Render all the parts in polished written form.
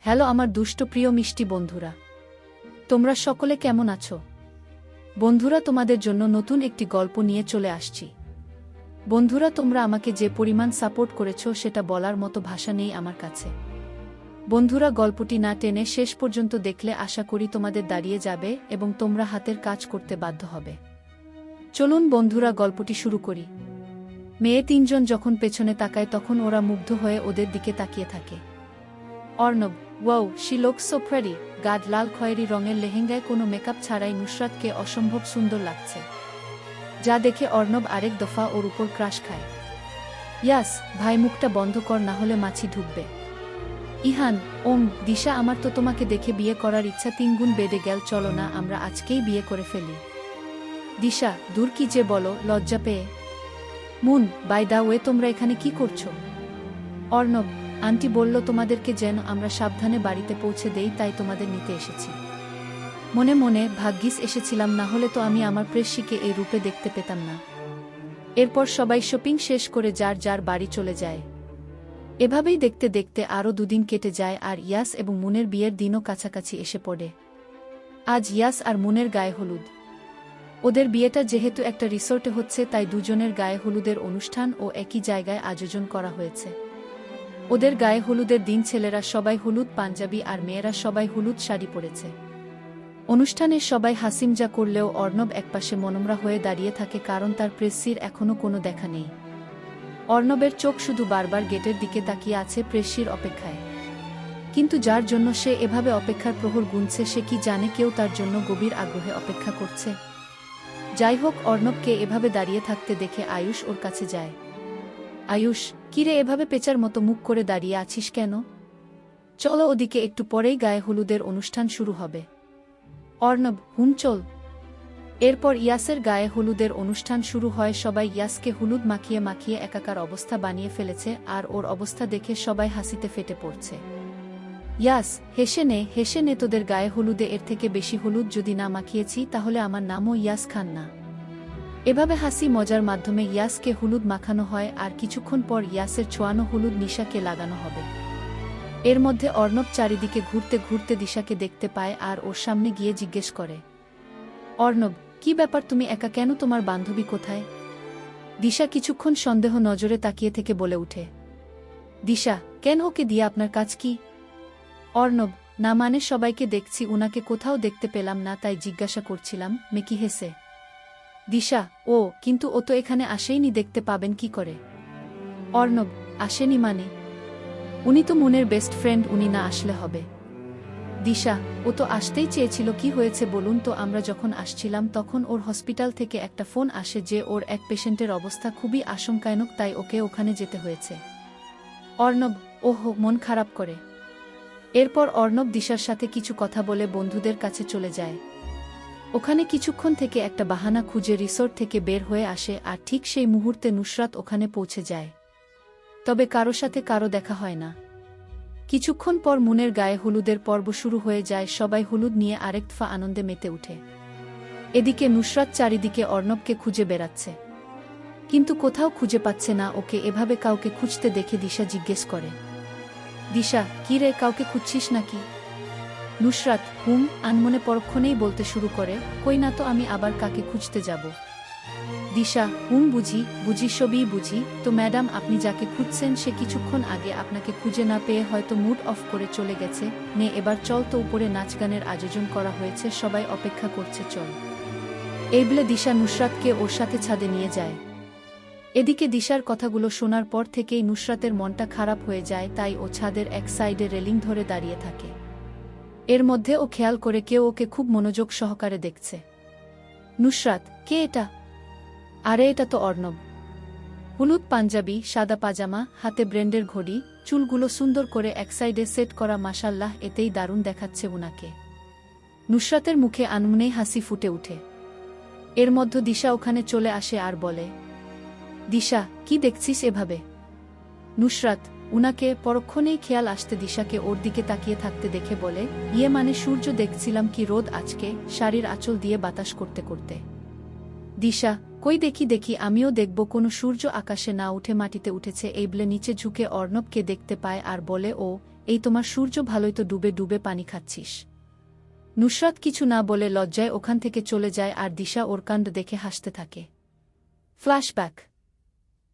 Hello আমার দুষ্ট প্রিয় মিষ্টি বন্ধুরা, তোমরা সকলে কেমন আছো? বন্ধুরা, তোমাদের জন্য নতুন একটি গল্প নিয়ে চলে আসছি। বন্ধুরা, তোমরা আমাকে যে পরিমাণ সাপোর্ট করেছো সেটা বলার মতো ভাষা নেই আমার কাছে। বন্ধুরা, গল্পটি না টেনে শেষ পর্যন্ত দেখলে আশা করি তোমাদের দাঁড়িয়ে যাবে এবং তোমরা হাতের কাজ করতে বাধ্য হবে। চলুন বন্ধুরা, গল্পটি শুরু করি। মেয়ে তিনজন যখন পেছনে তাকায় তখন ওরা মুগ্ধ হয়ে ওদের দিকে তাকিয়ে থাকে। Arnab, wow, she looks so pretty. গাঢ় লাল খয়েরি রঙের লেহেঙ্গায় কোনো মেকআপ ছাড়াই নুসরাতকে অসম্ভব সুন্দর লাগছে, যা দেখে অর্ণব আরেক দফা ওর উপর ক্রাশ খায়। ইয়াস ভাই, মুখটা বন্ধ কর, না হলে মাছি ঢুকবে। ইহান, ওম, দিশা, আমার তো তোমাকে দেখে বিয়ে করার ইচ্ছা তিনগুণ বেড়ে গেল, চলো না আমরা আজকেই বিয়ে করে ফেলি। দিশা, দূর, কি যে বলো, লজ্জা পেয়ে। মুন, বাই দা ওয়ে, তোমরা এখানে কি করছো? অর্ণব, আন্টি বলল তোমাদেরকে যেন আমরা সাবধানে বাড়িতে পৌঁছে দেই, তাই তোমাদের নিতে এসেছি। মনে মনে ভাগ্যিস এসেছিলাম, না হলে তো আমি আমার প্রেয়সীকে এই রূপে দেখতে পেতাম না। এরপর সবাই শপিং শেষ করে যার যার বাড়ি চলে যায়। এভাবেই দেখতে দেখতে আরও দুদিন কেটে যায় আর ইয়াস এবং মুনের বিয়ের দিনও কাছাকাছি এসে পড়ে। আজ ইয়াস আর মুনের গায়ে হলুদ। ওদের বিয়েটা যেহেতু একটা রিসোর্টে হচ্ছে, তাই দুজনের গায়ে হলুদের অনুষ্ঠান ও একই জায়গায় আয়োজন করা হয়েছে। ওদের গায়ে হলুদের দিন ছেলেরা সবাই হলুদ পাঞ্জাবি আর মেয়েরা সবাই হলুদ শাড়ি পরেছে। অনুষ্ঠানে সবাই হাসিমজা করলেও অর্ণব একপাশে মনমরা হয়ে দাঁড়িয়ে থাকে, কারণ তার প্রেয়সীর এখনও কোনো দেখা নেই। অর্ণবের চোখ শুধু বারবার গেটের দিকে তাকিয়ে আছে প্রেয়সীর অপেক্ষায়। কিন্তু যার জন্য সে এভাবে অপেক্ষার প্রহর গুনছে, সে কি জানে কেউ তার জন্য গভীর আগ্রহে অপেক্ষা করছে? যাই হোক, অর্ণবকে এভাবে দাঁড়িয়ে থাকতে দেখে আয়ুষ ওর কাছে যায়। আয়ুষ, কিরে এভাবে পেঁচার মতো মুখ করে দাঁড়িয়ে আছিস কেন? চলো ওদিকে, একটু পরেই গায়ে হলুদের অনুষ্ঠান শুরু হবে। অর্ণব, হুম চল। এরপর ইয়াসের গায়ে হলুদের অনুষ্ঠান শুরু হয়। সবাই ইয়াসকে হলুদ মাখিয়ে মাখিয়ে একাকার অবস্থা বানিয়ে ফেলেছে আর ওর অবস্থা দেখে সবাই হাসিতে ফেটে পড়ছে। ইয়াস, হেসে নে, তোদের গায়ে হলুদে এর থেকে বেশি হলুদ যদি না মাখিয়েছি তাহলে আমার নামও ইয়াস খান না। এভাবে হাসি মজার মাধ্যমে ইয়াসকে হলুদ মাখানো হয় আর কিছুক্ষণ পর ইয়াসের ছোঁয়ানো হলুদ নিশাকে লাগানো হবে। এর মধ্যে অর্ণব চারিদিকে ঘুরতে ঘুরতে দিশাকে দেখতে পায় আর ওর সামনে গিয়ে জিজ্ঞেস করে, অর্ণব, কি ব্যাপার, তুমি একা কেন, তোমার বান্ধবী কোথায়? দিশা কিছুক্ষণ সন্দেহ নজরে তাকিয়ে থেকে বলে উঠে, দিশা, কেন, ওকে দিয়ে আপনার কাজ কি? অর্ণব, না মানে সবাইকে দেখছি, উনাকে কোথাও দেখতে পেলাম না, তাই জিজ্ঞাসা করছিলাম। মেকি হেসে, দিশা, ও কিন্তু ও তো এখানে আসেইনি, দেখতে পাবেন কি করে? অর্ণব, আসেনি মানে? উনি তো মুনের বেস্ট ফ্রেন্ড, উনি না আসলে হবে? দিশা, ও তো আসতেই চেয়েছিল, কি হয়েছে বলুন তো? আমরা যখন আসছিলাম তখন ওর হসপিটাল থেকে একটা ফোন আসে যে ওর এক পেশেন্টের অবস্থা খুবই আশঙ্কাজনক, তাই ওকে ওখানে যেতে হয়েছে। অর্ণব, ওহো, মন খারাপ করে। এরপর অর্ণব দিশার সাথে কিছু কথা বলে বন্ধুদের কাছে চলে যায়। ওখানে কিছুক্ষণ থেকে একটা বাহানা খুঁজে রিসোর্ট থেকে বের হয়ে আসে আর ঠিক সেই মুহূর্তে নুসরাত ওখানে পৌঁছে যায়। তবে কারো সাথে কারো দেখা হয় না। কিছুক্ষণ পর মুনের গায়ে হলুদের পর্ব শুরু হয়ে যায়। সবাই হলুদ নিয়ে আরেক দফা আনন্দে মেতে উঠে। এদিকে নুসরাত চারিদিকে অর্ণবকে খুঁজে বেড়াচ্ছে, কিন্তু কোথাও খুঁজে পাচ্ছে না ওকে। এভাবে কাউকে খুঁজতে দেখে দিশা জিজ্ঞেস করে, দিশা, কি রে, কাউকে খুঁজছিস নাকি? নুসরাত হুম আনমনে পরক্ষণেই বলতে শুরু করে, কই না তো, আমি আবার কাকে খুঁজতে যাব? দিশা হুম বুঝি সবই বুঝি, তো ম্যাডাম, আপনি যাকে খুঁজছেন সে কিছুক্ষণ আগে আপনাকে খুঁজে না পেয়ে হয়তো মুড অফ করে চলে গেছে। নে এবার চল তো, উপরে নাচ গানের আয়োজন করা হয়েছে, সবাই অপেক্ষা করছে, চল। এই বলে দিশা নুসরাতকে ওর সাথে ছাদে নিয়ে যায়। এদিকে দিশার কথাগুলো শোনার পর থেকেই নুসরাতের মনটা খারাপ হয়ে যায়, তাই ও ছাদের এক সাইডে রেলিং ধরে দাঁড়িয়ে থাকে। এর মধ্যে ও খেয়াল করে কেউ ওকে খুব মনোযোগ সহকারে দেখছে। নুসরাত, কে এটা? আরে এটা তো অর্ণব। হলুদ পাঞ্জাবি, সাদা পাজামা, হাতে ব্র্যান্ডের ঘড়ি, চুলগুলো সুন্দর করে এক সাইডে সেট করা, মাশাল্লাহ, এতেই দারুণ দেখাচ্ছে উনাকে। নুসরাতের মুখে আনমনেই হাসি ফুটে উঠে। এর মধ্যে দিশা ওখানে চলে আসে আর বলে, দিশা, কি দেখছিস এভাবে? নুসরাত উনাকে পরক্ষণেই খেয়াল আসতে দিশাকে ওর দিকে তাকিয়ে থাকতে দেখে বলে, ইয়ে মানে সূর্য দেখছিলাম, কি রোদ আজকে, শাড়ির আঁচল দিয়ে বাতাস করতে করতে। দিশা, কই দেখি, আমিও দেখব। কোনো সূর্য আকাশে না উঠে মাটিতে উঠেছে। এই বলে নিচে ঝুঁকে অর্ণবকে দেখতে পায় আর বলে, ও এই তোমার সূর্য ভালোই তো ডুবে ডুবে পানি খাচ্ছিস। নুসরাত কিছু না বলে লজ্জায় ওখান থেকে চলে যায় আর দিশা ওর কাণ্ড দেখে হাসতে থাকে। ফ্ল্যাশব্যাক।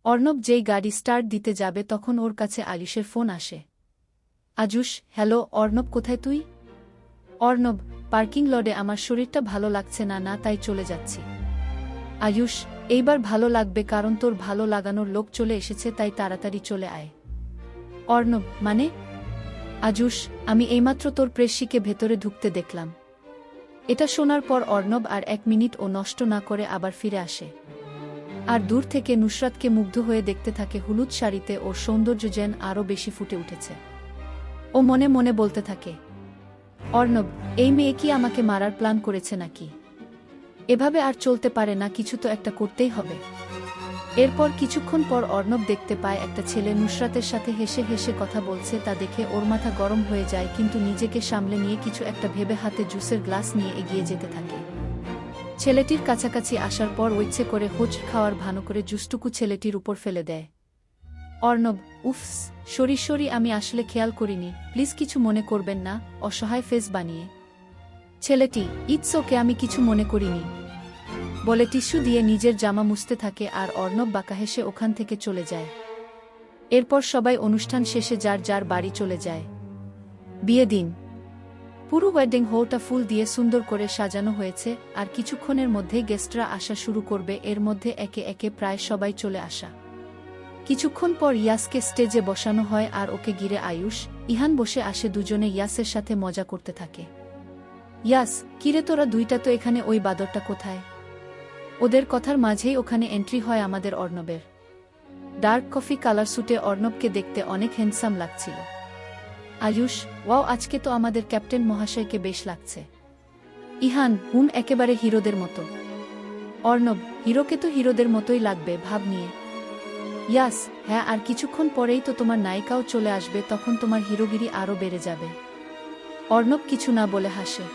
অর্ণব যেই গাড়ি স্টার্ট দিতে যাবে তখন ওর কাছে আয়ুষের ফোন আসে। আজুস, হ্যালো অর্ণব, কোথায় তুই? অর্ণব, পার্কিং লটে, আমার শরীরটা ভালো লাগছে না তাই চলে যাচ্ছি। আয়ুষ, এইবার ভালো লাগবে কারণ তোর ভালো লাগানোর লোক চলে এসেছে, তাই তাড়াতাড়ি চলে আয়। অর্ণব, মানে? আজুস, আমি এইমাত্র তোর প্রেয়সীকে ভেতরে ঢুকতে দেখলাম। এটা শোনার পর অর্ণব আর 1 মিনিটও নষ্ট না করে আবার ফিরে আসে। আর দূর থেকে নুসরাতকে মুগ্ধ হয়ে দেখতে থাকে। হলুদ শাড়িতে ওর সৌন্দর্য যেন আরও বেশি ফুটে উঠেছে। ও মনে মনে বলতে থাকে, অর্ণব, এই মেয়ে কি আমাকে মারার প্ল্যান করেছে নাকি? এভাবে আর চলতে পারে না, কিছু তো একটা করতেই হবে। এরপর কিছুক্ষণ পর অর্ণব দেখতে পায় একটা ছেলে নুসরাতের সাথে হেসে হেসে কথা বলছে। তা দেখে ওর মাথা গরম হয়ে যায়, কিন্তু নিজেকে সামলে নিয়ে কিছু একটা ভেবে হাতে জুসের গ্লাস নিয়ে এগিয়ে যেতে থাকে। ছেলেটির কাছাকাছি আসার পর ইচ্ছে করে হোঁচ খাওয়ার ভান করে জুসটুকু ছেলেটির উপর ফেলে দেয়। অর্ণব, উফস, সরি, আমি আসলে খেয়াল করিনি, প্লিজ কিছু মনে করবেন না। অসহায় ফেস বানিয়ে ছেলেটি, ইটস ওকে, আমি কিছু মনে করিনি বলে টিস্যু দিয়ে নিজের জামা মুছতে থাকে। আর অর্ণব বাঁকা হেসে ওখান থেকে চলে যায়। এরপর সবাই অনুষ্ঠান শেষে যার যার বাড়ি চলে যায়। বিয়ে দিন। পুরো ওয়েডিং হলটা ফুল দিয়ে সুন্দর করে সাজানো হয়েছে, আর কিছুক্ষণের মধ্যেই গেস্টরা আসা শুরু করবে। এর মধ্যে একে একে প্রায় সবাই চলে আসা। কিছুক্ষণ পর ইয়াসকে স্টেজে বসানো হয় আর ওকে ঘিরে আয়ুষ, ইহান বসে আসে। দুজনে ইয়াসের সাথে মজা করতে থাকে। ইয়াস, কিরে তোরা দুইটা তো এখানে, ওই বাদরটা কোথায়? ওদের কথার মাঝেই ওখানে এন্ট্রি হয় আমাদের অর্ণবের। ডার্ক কফি কালার স্যুটে অর্ণবকে দেখতে অনেক হ্যান্ডসাম লাগছিল। আয়ুষ, ওয়াও, আজকে তো আমাদের ক্যাপ্টেন মহাশয়কে বেশ লাগছে। ইহান, একেবারে হিরোদের মতো। অর্ণব, হিরোকে তো হিরোদের মতোই লাগবে, ভাব নিয়ে। ইয়াস, হ্যাঁ, আর কিছুক্ষণ পরেই তো তোমার নায়িকাও চলে আসবে, তখন তোমার হিরোগিরি আরও বেড়ে যাবে। অর্ণব কিছু না বলে হাসে।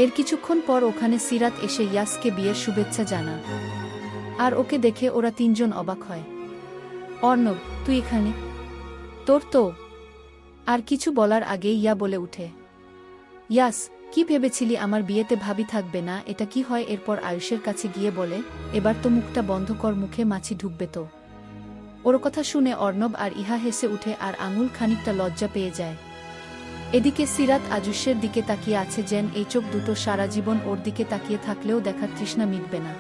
এর কিছুক্ষণ পর ওখানে সিরাত এসে ইয়াসকে বিয়ের শুভেচ্ছা জানান। আর ওকে দেখে ওরা তিনজন অবাক হয়। অর্ণব, তুই এখানে? তোর তো। আর কিছু বলার আগেই ইয়া বলে উঠে, ইয়াস, কি ভেবেছিলি আমার বিয়েতে ভাবি থাকবে না? এটা কি হয়? এরপর আয়ুষের কাছে গিয়ে বলে, এবার তো মুখটা বন্ধ কর, মুখে মাছি ঢুকবে তো। ওর কথা শুনে অর্ণব আর ইহা হেসে উঠে আর আঙুল খানিকটা লজ্জা পেয়ে যায়। এদিকে সিরাত আজুষের দিকে তাকিয়ে আছে, যেন এই চোখ দুটো সারা জীবন ওর দিকে তাকিয়ে থাকলেও দেখার তৃষ্ণা মিটবে না।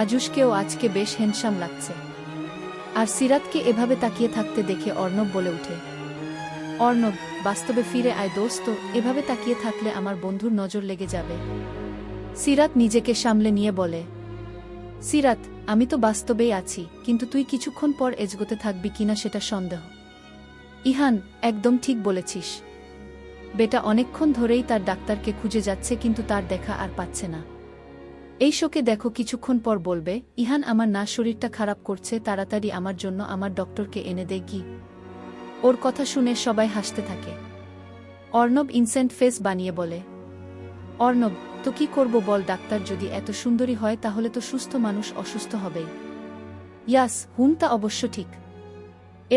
আজুষকেও আজকে বেশ হ্যান্ডসাম লাগছে। আর সিরাতকে এভাবে তাকিয়ে থাকতে দেখে অর্ণব বলে উঠে, অর্ণব, বাস্তবে ফিরে আয় দোস্ত, এভাবে তাকিয়ে থাকলে আমার বন্ধুর নজর লেগে যাবে। সিরাত নিজেকে সামলে নিয়ে বলে, সিরাত, আমি তো বাস্তবেই আছি, কিন্তু তুই কিছুক্ষণ পর এজগোতে থাকবি কিনা সেটা সন্দেহ। ইহান, একদম ঠিক বলেছিস। বেটা অনেকক্ষণ ধরেই তার ডাক্তারকে খুঁজে যাচ্ছে, কিন্তু তার দেখা আর পাচ্ছে না। এই শোকে দেখো কিছুক্ষণ পর বলবে, ইহান, আমার না শরীরটা খারাপ করছে, তাড়াতাড়ি আমার জন্য আমার ডক্টরকে এনে দে কি। ওর কথা শুনে সবাই হাসতে থাকে। অর্ণব ইনসেন্ট ফেস বানিয়ে বলে, অর্ণব, তো কি করব বল, ডাক্তার যদি এত সুন্দরী হয় তাহলে তো সুস্থ মানুষ অসুস্থ হবেই। ইয়াস, তা অবশ্য ঠিক।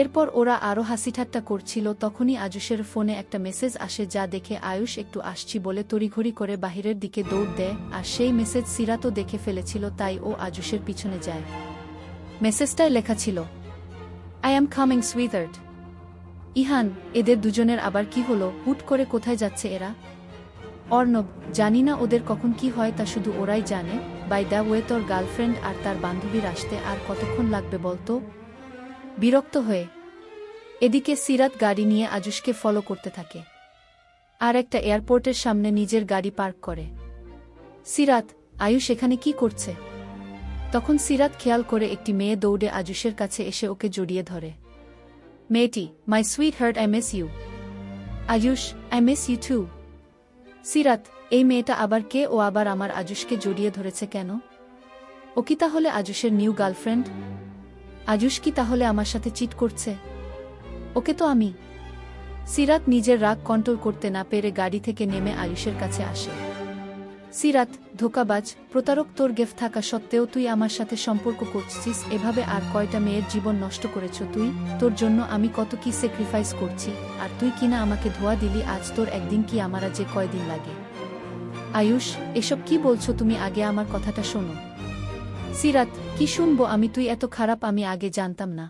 এরপর ওরা আরও হাসিঠাট্টা করছিল, তখনই আয়ুষের ফোনে একটা মেসেজ আসে, যা দেখে আয়ুষ একটু আসছি বলে তড়িঘড়ি করে বাহিরের দিকে দৌড় দেয়। আর সেই মেসেজ সিরাতও দেখে ফেলেছিল, তাই ও আয়ুষের পিছনে যায়। মেসেজটায় লেখা ছিল, I am coming sweetheart. Ihan, এদের দুজনের আবার কি হলো? হুট করে কোথায় যাচ্ছে এরা? অর্ণব, জানি না ওদের কখন কি হয়, তা শুধু ওরাই জানে। বাই দ্য ওয়ে, তোর গার্লফ্রেন্ড আর তার বান্ধবীর আসতে আর কতক্ষণ লাগবে বলতো? বিরক্ত হয়ে এদিকে সিরাত গাড়ি নিয়ে আজুষকে ফলো করতে থাকে, আর একটা এয়ারপোর্টের সামনে নিজের গাড়ি পার্ক করে। সিরাত, আয়ুষ এখানে কি করছে? তখন সিরাত খেয়াল করে একটি মেয়ে দৌড়ে আজুষের কাছে এসে ওকে জড়িয়ে ধরে। মেয়েটি, my sweet heart, I miss you. Ayush, I miss you too. Sirat, এই মেয়েটা আবার কে? ও আবার আমার আজুষকে জড়িয়ে ধরেছে কেন? ও কি তাহলে আজুষের নিউ গার্লফ্রেন্ড? আজুষ কি তাহলে আমার সাথে চিট করছে? ওকে তো আমি। সিরাত নিজের রাগ কন্ট্রোল করতে না পেরে গাড়ি থেকে নেমে আয়ুষের কাছে আসে। সিরাত, ধোঁকাবাজ, প্রতারক, তোর গেফ থাকা সত্ত্বেও তুই আমার সাথে সম্পর্ক করছিস এভাবে। আর কয়টা মেয়ের জীবন নষ্ট করেছ তুই। তোর জন্য আমি কত কি স্যাক্রিফাইস করছি, আর তুই কিনা আমাকে ধোয়া দিলি। আজ তোর একদিন কি আমারা যে কয়দিন লাগে। আয়ুষ, এসব কি বলছো তুমি? আগে আমার কথাটা শোনো। সিরাত, কি শুনবো আমি? তুই এত খারাপ আমি আগে জানতাম না।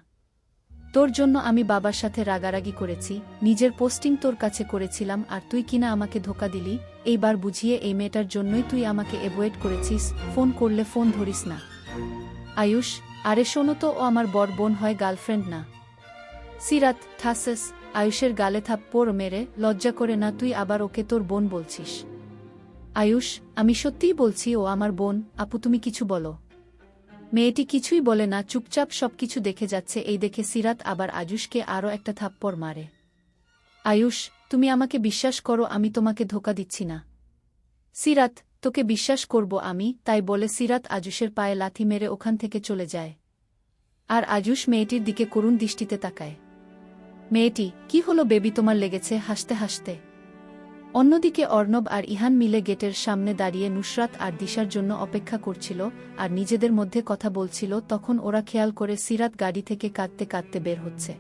তোর জন্য আমি বাবার সাথে রাগারাগি করেছি, নিজের পোস্টিং তোর কাছে করেছিলাম, আর তুই কিনা আমাকে ধোঁকা দিলি। এইবার বুঝিয়ে এই মেয়েটার জন্যই তুই আমাকে অ্যাভয়েড করেছিস। ফোন করলে ফোন ধরিস না। আয়ুষ, আরে শোনো তো, ও আমার বড় বোন হয়, গার্লফ্রেন্ড না। সিরাত, ঠাসেস। আয়ুষের গালে থাপ্পড় মেরে, লজ্জা করে না তুই আবার ওকে তোর বোন বলছিস? আয়ুষ, আমি সত্যিই বলছি ও আমার বোন। আপু তুমি কিছু বলো। মেয়েটি কিছুই বলে না, চুপচাপ সবকিছু দেখে যাচ্ছে। এই দেখে সিরাত আবার আয়ুষকে আরও একটা থাপ্পড় মারে। আয়ুষ, তুমি আমাকে বিশ্বাস করো, আমি তোমাকে ধোঁকা দিচ্ছি না। সিরাত, তোকে বিশ্বাস করব আমি? তাই বলে সিরাত আয়ুষের পায়ে লাথি মেরে ওখান থেকে চলে যায়। আর আয়ুষ মেয়েটির দিকে করুণ দৃষ্টিতে তাকায়। মেয়েটি, কি হলো বেবি, তোমার লেগেছে? হাসতে হাসতে। অন্যদিকে অর্ণব আর ইহান মিলে গেটের সামনে দাঁড়িয়ে নুসরাত আর দিশার জন্য অপেক্ষা করছিল আর নিজেদের মধ্যে কথা বলছিল। তখন ওরা খেয়াল করে সিরাত গাড়ি থেকে কাঁদতে কাঁদতে বের হচ্ছে।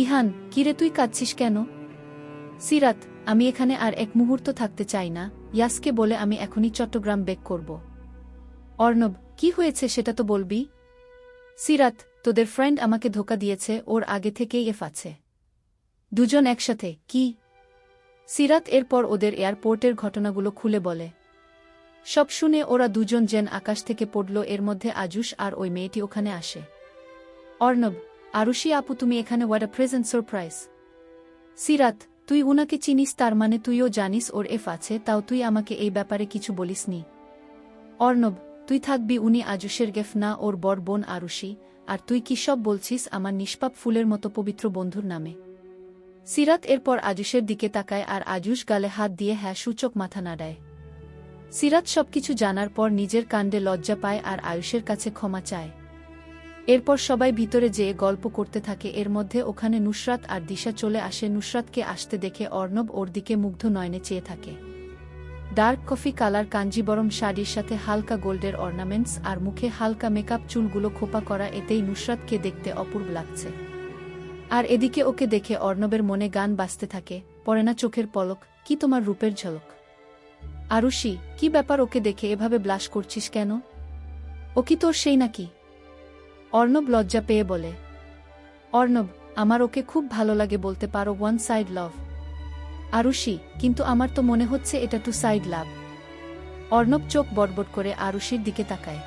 ইহান, কিরে তুই কাঁদছিস কেন? সিরাত, আমি এখানে আর এক মুহূর্ত থাকতে চাই না। ইয়াসকে বলে আমি এখনই চট্টগ্রাম ব্যাক করব। অর্ণব, কি হয়েছে সেটা তো বলবি। সিরাত, তোদের ফ্রেন্ড আমাকে ধোঁকা দিয়েছে, ওর আগে থেকেই এফ আছে। দুজন একসাথে? কি? সিরাত এরপর ওদের এয়ারপোর্টের ঘটনাগুলো খুলে বলে। সব শুনে ওরা দুজন যেন আকাশ থেকে পড়ল। এর মধ্যে আয়ুষ আর ওই মেয়েটি ওখানে আসে। অর্ণব, আরুষি আপু তুমি এখানে? What a present surprise. Sirat, তুই উনাকে চিনিস, তার মানে তুইও জানিস ওর এফ আছে, তাও তুই আমাকে এই ব্যাপারে কিছু বলিসনি। অর্ণব, তুই থাকবি, উনি আয়ুষের গেফ না, ওর বড় বোন আরুষি। আর তুই কি সব বলছিস আমার নিষ্পাপ ফুলের মতো পবিত্র বন্ধুর নামে? সিরাত এরপর আয়ুষের দিকে তাকায় আর আয়ুষ গালে হাত দিয়ে হ্যাঁ সূচক মাথা নাড়ায়। সিরাত সবকিছু জানার পর নিজের কাণ্ডে লজ্জা পায় আর আয়ুষের কাছে ক্ষমা চায়। এরপর সবাই ভিতরে যেয়ে গল্প করতে থাকে। এর মধ্যে ওখানে নুসরাত আর দিশা চলে আসে। নুসরাতকে আসতে দেখে অর্ণব ওর দিকে মুগ্ধ নয়নে চেয়ে থাকে। ডার্ক কফি কালার কাঞ্জিবরম শাড়ির সাথে হালকা গোল্ডের অর্নামেন্টস আর মুখে হালকা মেকআপ, চুলগুলো খোপা করা, এতেই নুসরাতকে দেখতে অপূর্ব লাগছে। আর এদিকে ওকে দেখে অর্ণবের মনে গান বাজতে থাকে, পড়ে না চোখের পলক, কি তোমার রূপের ঝলক। আরুষি, কি ব্যাপার, ওকে দেখে এভাবে ব্লাশ করছিস কেন? ও কি তোর সেই নাকি? অর্ণব লজ্জা পেয়ে বলে। অর্ণব, আমার ওকে খুব ভালো লাগে, বলতে পারো ওয়ান সাইড লাভ। আরুষি, কিন্তু আমার তো মনে হচ্ছে এটা টু সাইড লাভ। অর্ণব চোখ বড়বড় করে আরুষির দিকে তাকায়।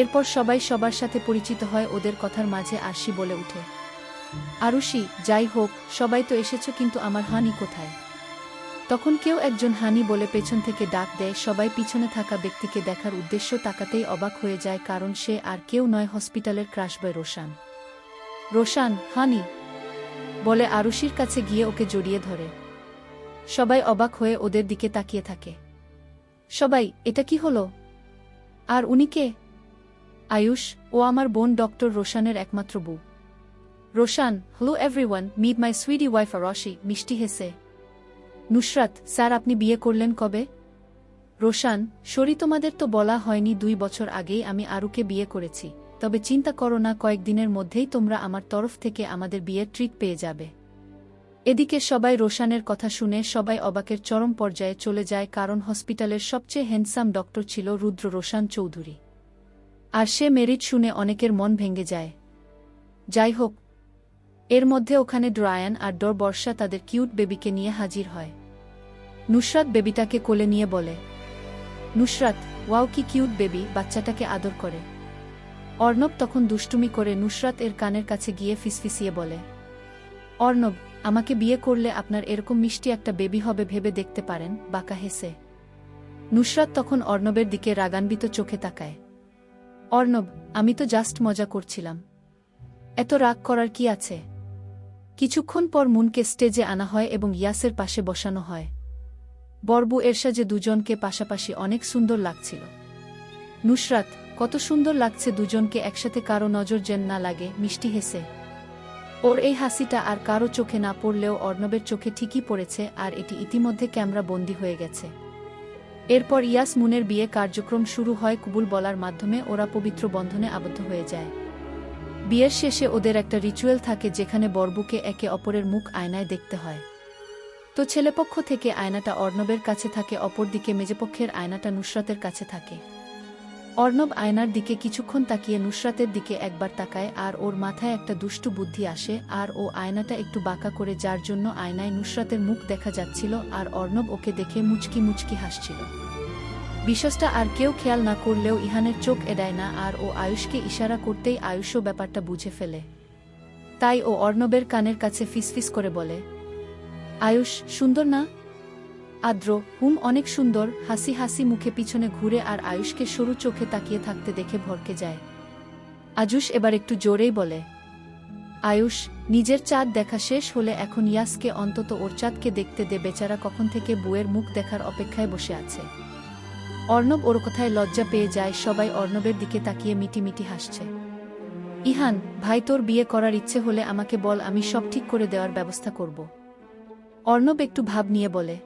এরপর সবাই সবার সাথে পরিচিত হয়। ওদের কথার মাঝে আরশি বলে উঠে, আরুষি, যাই হোক সবাই তো এসেছ, কিন্তু আমার হানি কোথায়? তখন কেউ একজন হানি বলে পেছন থেকে ডাক দেয়। সবাই পিছনে থাকা ব্যক্তিকে দেখার উদ্দেশ্য তাকাতেই অবাক হয়ে যায়, কারণ সে আর কেউ নয়, হসপিটালের ক্রাশ বয় রোশান। রোশান, হানি বলে আরুষির কাছে গিয়ে ওকে জড়িয়ে ধরে। সবাই অবাক হয়ে ওদের দিকে তাকিয়ে থাকে। সবাই, এটা কি হলো? আর উনি কে? আয়ুষ, ও আমার বোন ডক্টর রোশানের একমাত্র বউ। Roshan, hello everyone, meet my sweety wife Arshi. মিষ্টি হেসে। নুসরাত, স্যার আপনি বিয়ে করলেন কবে? রোশান, সরি তোমাদের তো বলা হয়নি, 2 বছর আগেই আমি আরুকে বিয়ে করেছি। তবে চিন্তা করো না, কয়েকদিনের মধ্যেই তোমরা আমার তরফ থেকে আমাদের বিয়ের ট্রিট পেয়ে যাবে। এদিকে সবাই রোশানের কথা শুনে সবাই অবাকের চরম পর্যায়ে চলে যায়, কারণ হসপিটালের সবচেয়ে হ্যান্ডসাম ডক্টর ছিল রুদ্র রোশান চৌধুরী। আর সে মেরিট শুনে অনেকের মন ভেঙে যায়। যাই হোক, এর মধ্যে ওখানে ড্রায়ান আর ডর বর্ষা তাদের কিউট বেবিকে নিয়ে হাজির হয়। নুসরাত বেবিটাকে কোলে নিয়ে বলে, নুসরাত, ওয়াও কি কিউট বেবি, বাচ্চাটাকে আদর করে। অর্ণব তখন দুষ্টুমি করে নুসরাত এর কানের কাছে গিয়ে ফিসফিসিয়ে বলে, অর্ণব, আমাকে বিয়ে করলে আপনার এরকম মিষ্টি একটা বেবি হবে ভেবে দেখতে পারেন। বাঁকা হেসে নুসরাত তখন অর্ণবের দিকে রাগান্বিত চোখে তাকায়। অর্ণব, আমি তো জাস্ট মজা করছিলাম, এত রাগ করার কি আছে? কিছুক্ষণ পর মুনকে স্টেজে আনা হয় এবং ইয়াসের পাশে বসানো হয়। বরবু এর সাজে দুজনকে পাশাপাশি অনেক সুন্দর লাগছিল। নুসরাত, কত সুন্দর লাগছে দুজনকে একসাথে, কারো নজর যেন না লাগে। মিষ্টি হেসে ওর এই হাসিটা আর কারো চোখে না পড়লেও অর্ণবের চোখে ঠিকই পড়েছে, আর এটি ইতিমধ্যে ক্যামেরা বন্দী হয়ে গেছে। এরপর ইয়াস মুনের বিয়ে কার্যক্রম শুরু হয়। কুবুল বলার মাধ্যমে ওরা পবিত্র বন্ধনে আবদ্ধ হয়ে যায়। বিয়ের শেষে ওদের একটা রিচুয়াল থাকে যেখানে বরবুকে একে অপরের মুখ আয়নায় দেখতে হয়। তো ছেলেপক্ষ থেকে আয়নাটা অর্ণবের কাছে থাকে, অপরদিকে মেজেপক্ষের আয়নাটা নুসরাতের কাছে থাকে। অর্ণব আয়নার দিকে কিছুক্ষণ তাকিয়ে নুসরাতের দিকে একবার তাকায়, আর ওর মাথায় একটা দুষ্টু বুদ্ধি আসে, আর ও আয়নাটা একটু বাঁকা করে, যার জন্য আয়নায় নুসরাতের মুখ দেখা যাচ্ছিল, আর অর্ণব ওকে দেখে মুচকি মুচকি হাসছিল। বিষয়টা আর কেউ খেয়াল না করলেও ইহানের চোখ এড়ায় না, আর ও আয়ুষকে ইশারা করতেই আয়ুষও ব্যাপারটা বুঝে ফেলে। তাই ও অর্ণবের কানের কাছে ফিসফিস করে বলে, আয়ুষ, সুন্দর না? আদ্র, অনেক সুন্দর। হাসি হাসি মুখে পিছনে ঘুরে আর আয়ুষকে সরু চোখে তাকিয়ে থাকতে দেখে ভরকে যায়। আজুস এবার একটু জোরেই বলে, আয়ুষ, নিজের চাঁদ দেখা শেষ হলে এখন ইয়াসকে অন্তত ওর চাঁদকে দেখতে দে, বেচারা কখন থেকে বুয়ের মুখ দেখার অপেক্ষায় বসে আছে। অর্ণব ওর কথায় লজ্জা পেয়ে যায়। সবাই অর্ণবের দিকে তাকিয়ে মিটি মিটি হাসছে। ইহান ভাই, তোর বিয়ে করার ইচ্ছে হলে আমাকে বল, আমি সব ঠিক করে দেওয়ার ব্যবস্থা করব। অর্ণব একটু ভাব নিয়ে বলে,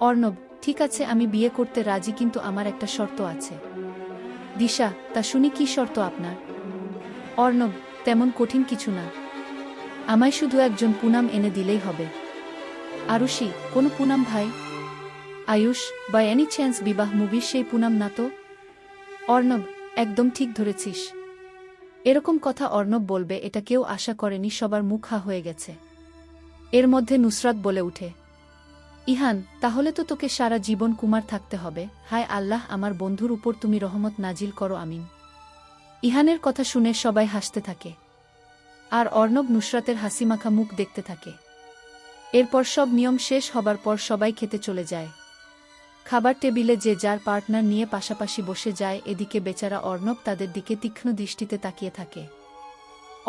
অর্ণব, ঠিক আছে, আমি বিয়ে করতে রাজি, কিন্তু আমার একটা শর্ত আছে। দিশা, তা শুনি, কি শর্ত আপনার? অর্ণব, তেমন কঠিন কিছু না, আমায় শুধু একজন পুনাম এনে দিলেই হবে। আরুষি, কোন পুনাম ভাই? আয়ুষ, বাই এনি চান্স বিবাহ মুভির সেই পুনাম না তো? অর্ণব, একদম ঠিক ধরেছিস। এরকম কথা অর্ণব বলবে এটা কেউ আশা করেনি, সবার মুখ হা হয়ে গেছে। এর মধ্যে নুসরাত বলে উঠে, ইহান, তাহলে তো তোকে সারা জীবন কুমার থাকতে হবে। হায় আল্লাহ, আমার বন্ধুর উপর তুমি রহমত নাজিল করো, আমিন। ইহানের কথা শুনে সবাই হাসতে থাকে, আর অর্ণব নুসরাতের হাসিমাখা মুখ দেখতে থাকে। এরপর সব নিয়ম শেষ হবার পর সবাই খেতে চলে যায়। খাবার টেবিলে যে যার পার্টনার নিয়ে পাশাপাশি বসে যায়, এদিকে বেচারা অর্ণব তাদের দিকে তীক্ষ্ণ দৃষ্টিতে তাকিয়ে থাকে।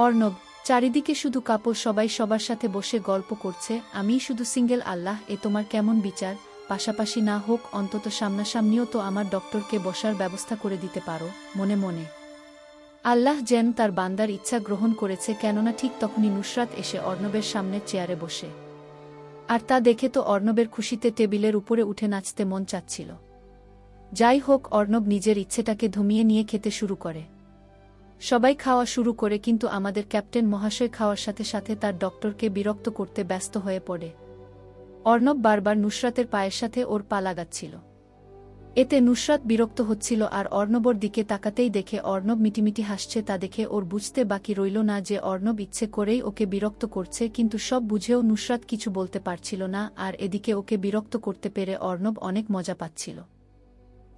অর্ণব, চারিদিকে শুধু কাপড়, সবাই সবার সাথে বসে গল্প করছে, আমিই শুধু সিঙ্গেল। আল্লাহ, এ তোমার কেমন বিচার? পাশাপাশি না হোক, অন্তত সামনাসামনিও তো আমার ডক্টরকে বসার ব্যবস্থা করে দিতে পারো। মনে মনে আল্লাহ যেন তার বান্দার ইচ্ছা গ্রহণ করেছে, কেননা ঠিক তখনই নুসরাত এসে অর্ণবের সামনের চেয়ারে বসে, আর তা দেখে তো অর্ণবের খুশিতে টেবিলের উপরে উঠে নাচতে মন চাচ্ছিল। যাই হোক, অর্ণব নিজের ইচ্ছেটাকে ধমিয়ে নিয়ে খেতে শুরু করে। সবাই খাওয়া শুরু করে, কিন্তু আমাদের ক্যাপ্টেন মহাশয় খাওয়ার সাথে সাথে তার ডক্টরকে বিরক্ত করতে ব্যস্ত হয়ে পড়ে। অর্ণব বারবার নুসরাতের পায়ের সাথে ওর পা লাগাচ্ছিল। এতে নুসরাত বিরক্ত হচ্ছিল, আর অর্ণবর দিকে তাকাতেই দেখে অর্ণব মিটিমিটি হাসছে। তা দেখে ওর বুঝতে বাকি রইল না যে অর্ণব ইচ্ছে করেই ওকে বিরক্ত করছে, কিন্তু সব বুঝেও নুসরাত কিছু বলতে পারছিল না। আর এদিকে ওকে বিরক্ত করতে পেরে অর্ণব অনেক মজা পাচ্ছিল।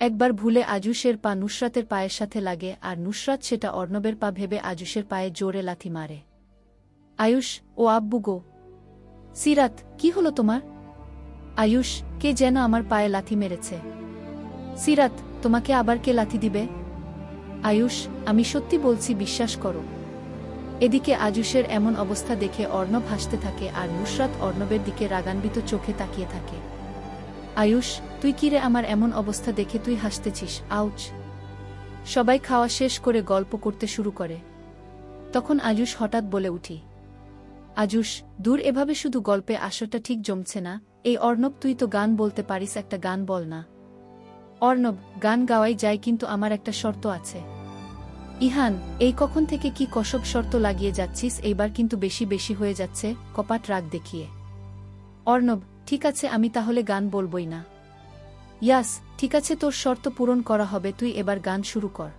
একবার ভুলে আজুসের পা নুসরাতের পায়ের সাথে লাগে, আর নুসরাত সেটা অর্ণবের পা ভেবে আজুসের পায়ে জোরে লাথি মারে। আয়ুষ, ও আব্বু গো! সিরাত, কি হলো তোমার? আয়ুষ, কে যেন আমার পায়ে লাথি মেরেছে। সিরাত, তোমাকে আবার কে লাথি দিবে? আয়ুষ, আমি সত্যি বলছি, বিশ্বাস করো। এদিকে আজুসের এমন অবস্থা দেখে অর্ণব হাসতে থাকে, আর নুসরাত অর্ণবের দিকে রাগান্বিত চোখে তাকিয়ে থাকে। আয়ুষ, তুই কি রে, আমার এমন অবস্থা দেখে তুই হাসতেছিস? আউচ! সবাই খাওয়া শেষ করে গল্প করতে শুরু করে। তখন আয়ুষ হঠাৎ বলে উঠি, আজুস, দূর, এভাবে শুধু গল্পে আসরটা ঠিক জমছে না। এই অর্ণব, তুই তো গান বলতে পারিস, একটা গান বল না। অর্ণব, গান গাওয়াই যায়, কিন্তু আমার একটা শর্ত আছে। ইহান, এই কখন থেকে কি কসব শর্ত লাগিয়ে যাচ্ছিস? এইবার কিন্তু বেশি বেশি হয়ে যাচ্ছে, কপাট রাগ দেখিয়ে। অর্ণব, ঠিক আছে, আমি তাহলে গান বলবই না। ইয়াস, ঠিক আছে, তোর শর্ত পূরণ করা হবে, তুই এবার গান শুরু কর।